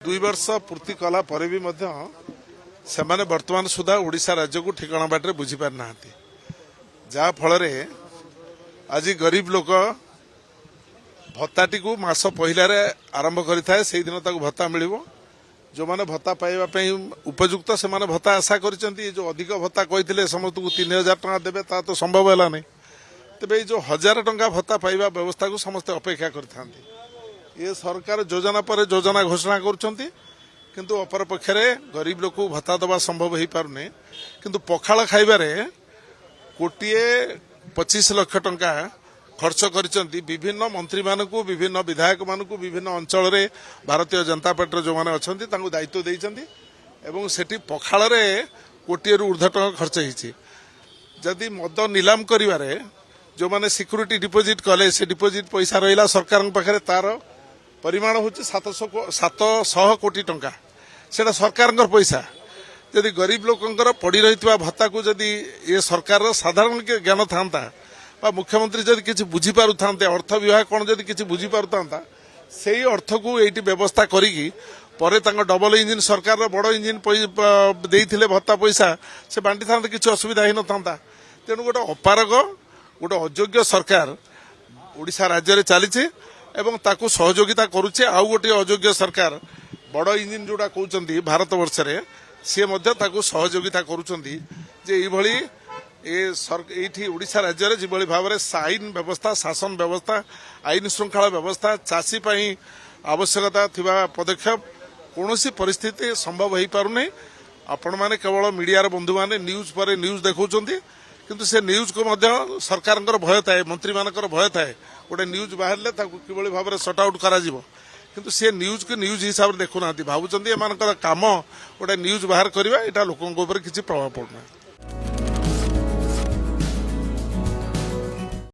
2 वर्ष पूर्ति कला पर भी सेमाने वर्तमान सुधा ओडिशा राज्य को ठिकाना बाटे बुझी पार ना जहा फल आज गरीब लोक भत्ताटी को मास पहले आरंभ करें से दिन तक भत्ता मिल जो मैंने भत्ता पाइबा उपयुक्त से भत्ता आशा कर जो अधिक भत्ता कहते समस्त को 3000 टका देवे ता तो संभव है नहीं तेज जो 1000 टका भत्ता पाइबा व्यवस्था को समस्त अपेक्षा करते ये सरकार योजना पर योजना घोषणा किंतु अपर पक्षरे गरीब लोक भत्ता दबा संभव हो पारे किंतु पखाल खाइबार कोटिए 25 लाख टंका खर्च कर विभिन्न मंत्री मानू विभिन्न विधायक मानू विभिन्न अंचल रे भारतीय जनता पार्टी जो मैंने अच्छा दायित्व देती सेठी पखाल कोटिए ऊर्ध्व टका खर्च होती मद नीलाम करिवारे जो मैंने सिक्यूरिटी डिपोजिट कले से डिपोजिट पैसा रहा सरकार पाखे तार परिमाण हूँ 700 कोटी टंका सेटा सरकार पैसा जदि गरीब लोकंकर पड़ी रही भत्ता को जदि ये सरकार साधारण ज्ञान था मुख्यमंत्री जदि किसी बुझी पारु थांते अर्थ विभाग कौन जदि किसी बुझी पारु था से अर्थ को ये व्यवस्था करी डबल इंजिन सरकार बड़ इंजिन देते भत्ता पैसा से बांटी था किसी असुविधा ही न था तेणु गोटे अपारग गोटे अयोग्य सरकार ओडिशा राज्य में चली एवं ताकू सहयोगिता करुचे आउ गोटे अयोग्य सरकार बड़ इंजिन जोड़ा कहते भारत वर्ष में सी सहयोगिता करुँचे ये ओडिशा राज्य में जो भाव में आईन व्यवस्था शासन व्यवस्था आईन श्रृंखला व्यवस्था चाषी आवश्यकता थिबा पदक्षेप कौन परिस्थिति संभव हो पारना आपण मैंने केवल मीडिया बंधु मैंने न्यूज पर न्यूज देखा किंतु से न्यूज को सरकार भय थाए मंत्री मानकर भय थाए गोटे न्यूज बाहर कि भाव में सट आउट करा किंतु से न्यूज को न्यूज हिसाब से देखुना भावुं काम गोटे न्यूज बाहर करवा यहाँ लोकों किसी प्रभाव पड़ना।